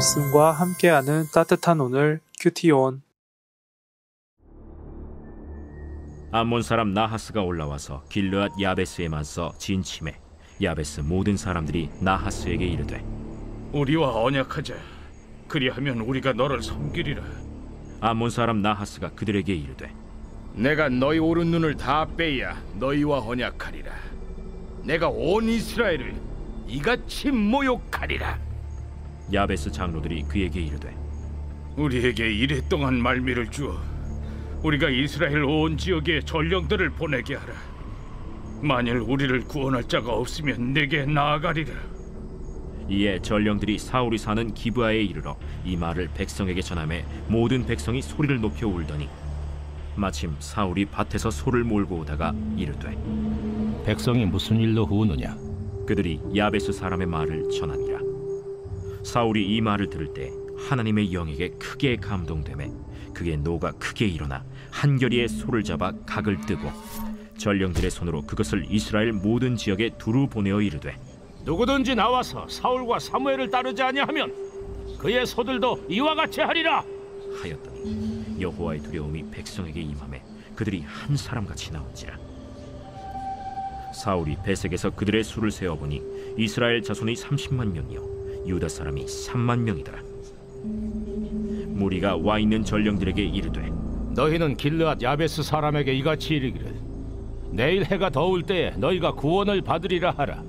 말씀과 함께하는 따뜻한 오늘 큐티온. 암몬 사람 나하스가 올라와서 길르앗 야베스에 맞서 진침해 야베스 모든 사람들이 나하스에게 이르되 우리와 언약하자. 그리하면 우리가 너를 섬기리라. 암몬 사람 나하스가 그들에게 이르되 내가 너희 오른 눈을 다 빼야 너희와 언약하리라. 내가 온 이스라엘을 이같이 모욕하리라. 야베스 장로들이 그에게 이르되 우리에게 이랫동안 말미를 주어 우리가 이스라엘 온 지역에 전령들을 보내게 하라. 만일 우리를 구원할 자가 없으면 내게 나아가리라. 이에 전령들이 사울이 사는 기브아에 이르러 이 말을 백성에게 전하매 모든 백성이 소리를 높여 울더니 마침 사울이 밭에서 소를 몰고 오다가 이르되 백성이 무슨 일로 우느냐? 그들이 야베스 사람의 말을 전하니라. 사울이 이 말을 들을 때 하나님의 영에게 크게 감동되매 그의 노가 크게 일어나 한결이의 소를 잡아 각을 뜨고 전령들의 손으로 그것을 이스라엘 모든 지역에 두루 보내어 이르되 누구든지 나와서 사울과 사무엘을 따르지 아니하면 그의 소들도 이와 같이 하리라 하였더니 여호와의 두려움이 백성에게 임하매 그들이 한 사람같이 나온지라. 사울이 베색에서 그들의 수를 세어보니 이스라엘 자손이 30만 명이요 유다 사람이 3만 명이더라. 무리가 와 있는 전령들에게 이르되 너희는 길르앗 야베스 사람에게 이같이 이르기를 내일 해가 더울 때에 너희가 구원을 받으리라 하라.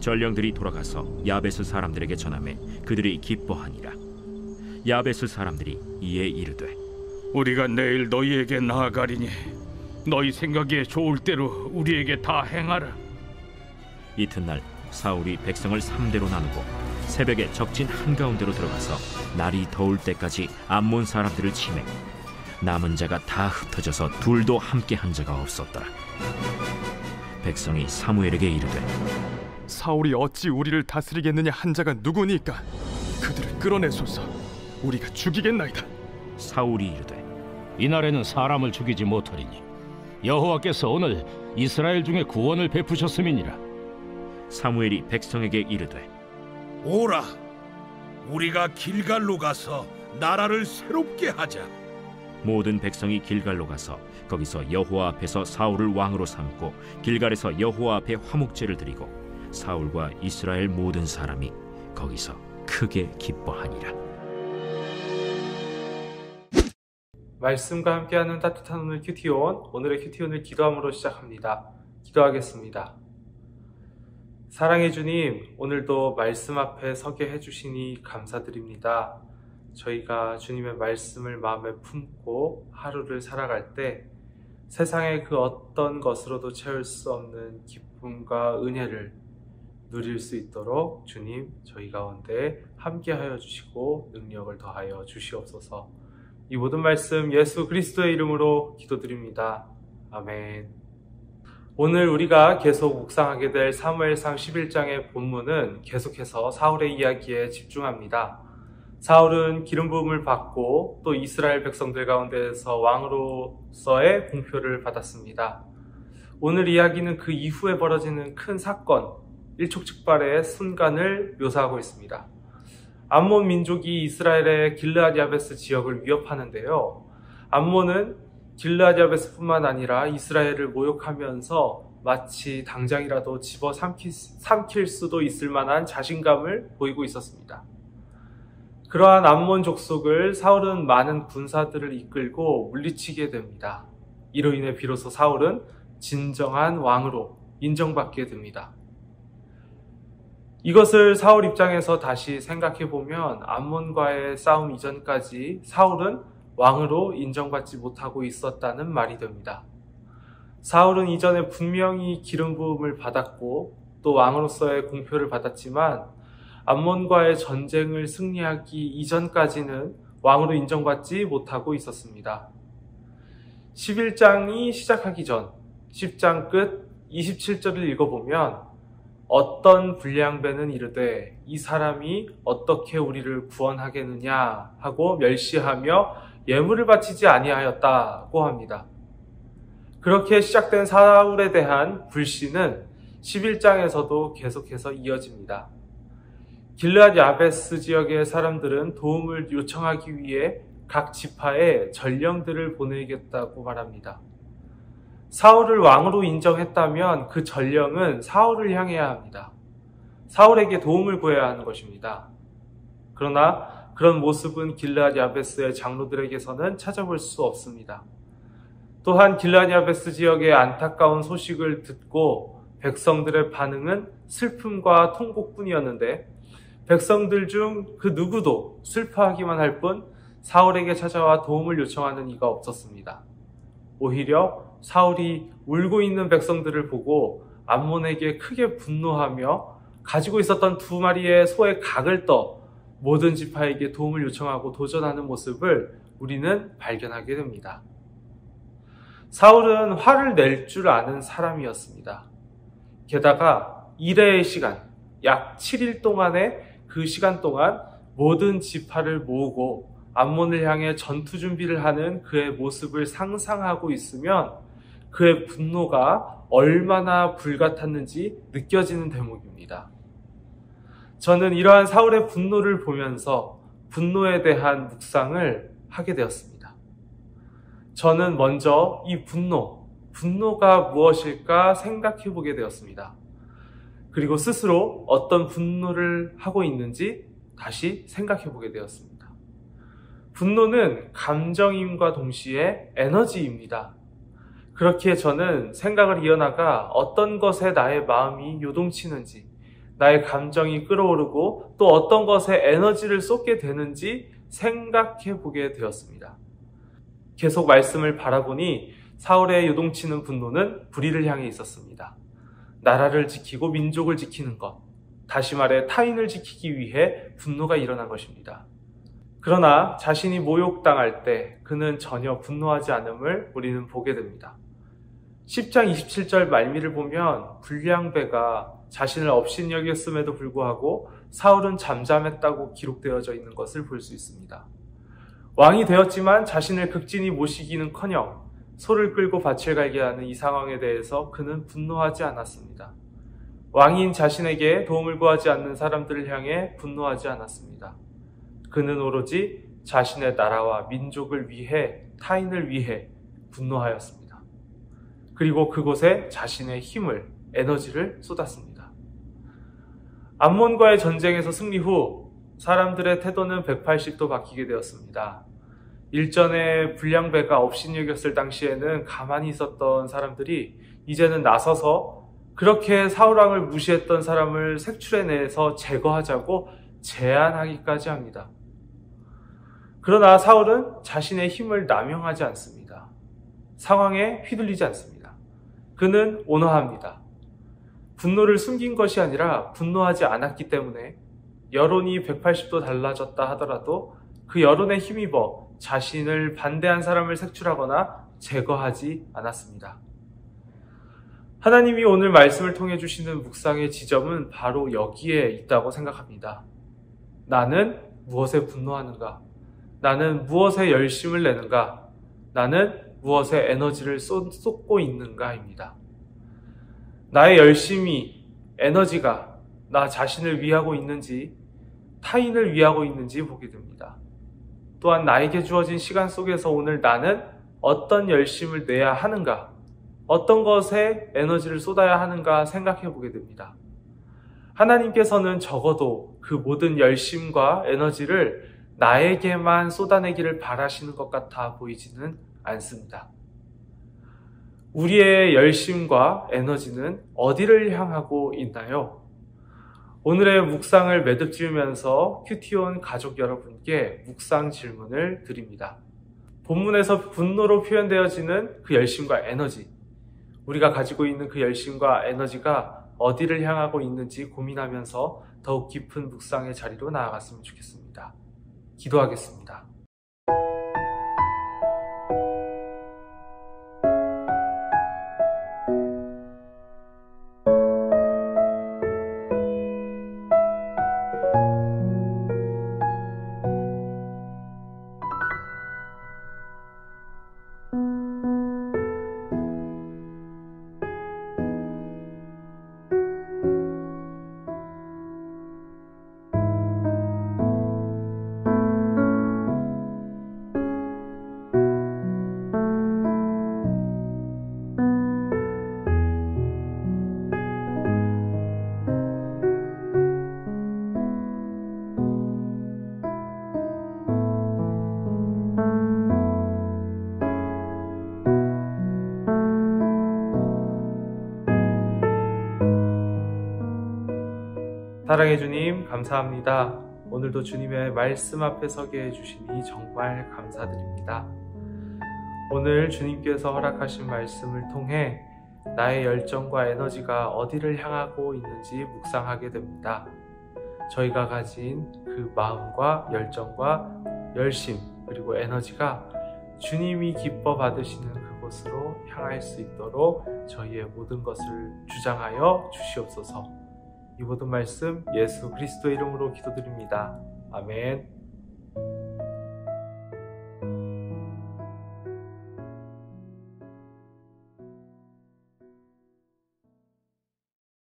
전령들이 돌아가서 야베스 사람들에게 전하매 그들이 기뻐하니라. 야베스 사람들이 이에 이르되 우리가 내일 너희에게 나아가리니 너희 생각에 좋을 대로 우리에게 다 행하라. 이튿날 사울이 백성을 3대로 나누고 새벽에 적진 한가운데로 들어가서 날이 더울 때까지 암몬 사람들을 치매 남은 자가 다 흩어져서 둘도 함께 한 자가 없었더라. 백성이 사무엘에게 이르되 사울이 어찌 우리를 다스리겠느냐 한 자가 누구니까 그들을 끌어내소서. 우리가 죽이겠나이다. 사울이 이르되 이날에는 사람을 죽이지 못하리니 여호와께서 오늘 이스라엘 중에 구원을 베푸셨음이니라. 사무엘이 백성에게 이르되 오라, 우리가 길갈로 가서 나라를 새롭게 하자. 모든 백성이 길갈로 가서 거기서 여호와 앞에서 사울을 왕으로 삼고 길갈에서 여호와 앞에 화목제를 드리고 사울과 이스라엘 모든 사람이 거기서 크게 기뻐하니라. 말씀과 함께하는 따뜻한 오늘 큐티온. 오늘의 큐티온을 기도함으로 시작합니다. 기도하겠습니다. 사랑해 주님, 오늘도 말씀 앞에 서게 해주시니 감사드립니다. 저희가 주님의 말씀을 마음에 품고 하루를 살아갈 때 세상의 그 어떤 것으로도 채울 수 없는 기쁨과 은혜를 누릴 수 있도록 주님 저희 가운데 함께하여 주시고 능력을 더하여 주시옵소서. 이 모든 말씀 예수 그리스도의 이름으로 기도드립니다. 아멘. 오늘 우리가 계속 묵상하게 될 사무엘상 11장의 본문은 계속해서 사울의 이야기에 집중합니다. 사울은 기름 부음을 받고 또 이스라엘 백성들 가운데에서 왕으로서의 공표를 받았습니다. 오늘 이야기는 그 이후에 벌어지는 큰 사건, 일촉즉발의 순간을 묘사하고 있습니다. 암몬 민족이 이스라엘의 길르앗 야베스 지역을 위협하는데요. 암몬은 길르앗 야베스뿐만 아니라 이스라엘을 모욕하면서 마치 당장이라도 집어삼킬 수도 있을 만한 자신감을 보이고 있었습니다. 그러한 암몬 족속을 사울은 많은 군사들을 이끌고 물리치게 됩니다. 이로 인해 비로소 사울은 진정한 왕으로 인정받게 됩니다. 이것을 사울 입장에서 다시 생각해보면 암몬과의 싸움 이전까지 사울은 왕으로 인정받지 못하고 있었다는 말이 됩니다. 사울은 이전에 분명히 기름 부음을 받았고 또 왕으로서의 공표를 받았지만 암몬과의 전쟁을 승리하기 이전까지는 왕으로 인정받지 못하고 있었습니다. 11장이 시작하기 전 10장 끝 27절을 읽어보면 어떤 불량배는 이르되 이 사람이 어떻게 우리를 구원하겠느냐 하고 멸시하며 예물을 바치지 아니하였다고 합니다. 그렇게 시작된 사울에 대한 불신은 11장에서도 계속해서 이어집니다. 길르앗 야베스 지역의 사람들은 도움을 요청하기 위해 각 지파에 전령들을 보내겠다고 말합니다. 사울을 왕으로 인정했다면 그 전령은 사울을 향해야 합니다. 사울에게 도움을 구해야 하는 것입니다. 그러나 그런 모습은 길르앗 야베스의 장로들에게서는 찾아볼 수 없습니다. 또한 길르앗 야베스 지역의 안타까운 소식을 듣고 백성들의 반응은 슬픔과 통곡뿐이었는데 백성들 중 그 누구도 슬퍼하기만 할 뿐 사울에게 찾아와 도움을 요청하는 이가 없었습니다. 오히려 사울이 울고 있는 백성들을 보고 암몬에게 크게 분노하며 가지고 있었던 2마리의 소의 각을 떠 모든 지파에게 도움을 요청하고 도전하는 모습을 우리는 발견하게 됩니다. 사울은 화를 낼 줄 아는 사람이었습니다. 게다가 일회의 시간, 약 7일 동안의 그 시간 동안 모든 지파를 모으고 암몬을 향해 전투 준비를 하는 그의 모습을 상상하고 있으면 그의 분노가 얼마나 불같았는지 느껴지는 대목입니다. 저는 이러한 사울의 분노를 보면서 분노에 대한 묵상을 하게 되었습니다. 저는 먼저 이 분노가 무엇일까 생각해 보게 되었습니다. 그리고 스스로 어떤 분노를 하고 있는지 다시 생각해 보게 되었습니다. 분노는 감정임과 동시에 에너지입니다. 그렇기에 저는 생각을 이어나가 어떤 것에 나의 마음이 요동치는지, 나의 감정이 끌어오르고 또 어떤 것에 에너지를 쏟게 되는지 생각해 보게 되었습니다. 계속 말씀을 바라보니 사울의 요동치는 분노는 불의를 향해 있었습니다. 나라를 지키고 민족을 지키는 것, 다시 말해 타인을 지키기 위해 분노가 일어난 것입니다. 그러나 자신이 모욕당할 때 그는 전혀 분노하지 않음을 우리는 보게 됩니다. 10장 27절 말미를 보면 불량배가 자신을 업신여겼음에도 불구하고 사울은 잠잠했다고 기록되어져 있는 것을 볼 수 있습니다. 왕이 되었지만 자신을 극진히 모시기는커녕 소를 끌고 밭을 갈게 하는 이 상황에 대해서 그는 분노하지 않았습니다. 왕인 자신에게 도움을 구하지 않는 사람들을 향해 분노하지 않았습니다. 그는 오로지 자신의 나라와 민족을 위해, 타인을 위해 분노하였습니다. 그리고 그곳에 자신의 힘을, 에너지를 쏟았습니다. 암몬과의 전쟁에서 승리 후 사람들의 태도는 180도 바뀌게 되었습니다. 일전에 불량배가 업신여겼을 당시에는 가만히 있었던 사람들이 이제는 나서서 그렇게 사울왕을 무시했던 사람을 색출해내서 제거하자고 제안하기까지 합니다. 그러나 사울은 자신의 힘을 남용하지 않습니다. 상황에 휘둘리지 않습니다. 그는 온화합니다. 분노를 숨긴 것이 아니라 분노하지 않았기 때문에 여론이 180도 달라졌다 하더라도 그 여론에 힘입어 자신을 반대한 사람을 색출하거나 제거하지 않았습니다. 하나님이 오늘 말씀을 통해 주시는 묵상의 지점은 바로 여기에 있다고 생각합니다. 나는 무엇에 분노하는가? 나는 무엇에 열심을 내는가? 나는 무엇에 에너지를 쏟고 있는가입니다. 나의 열심이, 에너지가 나 자신을 위하고 있는지, 타인을 위하고 있는지 보게 됩니다. 또한 나에게 주어진 시간 속에서 오늘 나는 어떤 열심을 내야 하는가? 어떤 것에 에너지를 쏟아야 하는가 생각해 보게 됩니다. 하나님께서는 적어도 그 모든 열심과 에너지를 나에게만 쏟아내기를 바라시는 것 같아 보이지는 않습니다. 우리의 열심과 에너지는 어디를 향하고 있나요? 오늘의 묵상을 매듭 지으면서 큐티온 가족 여러분께 묵상 질문을 드립니다. 본문에서 분노로 표현되어지는 그 열심과 에너지, 우리가 가지고 있는 그 열심과 에너지가 어디를 향하고 있는지 고민하면서 더욱 깊은 묵상의 자리로 나아갔으면 좋겠습니다. 기도하겠습니다. 사랑해 주님, 감사합니다. 오늘도 주님의 말씀 앞에 서게 해주시니 정말 감사드립니다. 오늘 주님께서 허락하신 말씀을 통해 나의 열정과 에너지가 어디를 향하고 있는지 묵상하게 됩니다. 저희가 가진 그 마음과 열정과 열심 그리고 에너지가 주님이 기뻐 받으시는 그곳으로 향할 수 있도록 저희의 모든 것을 주장하여 주시옵소서. 이 모든 말씀 예수 그리스도 이름으로 기도드립니다. 아멘.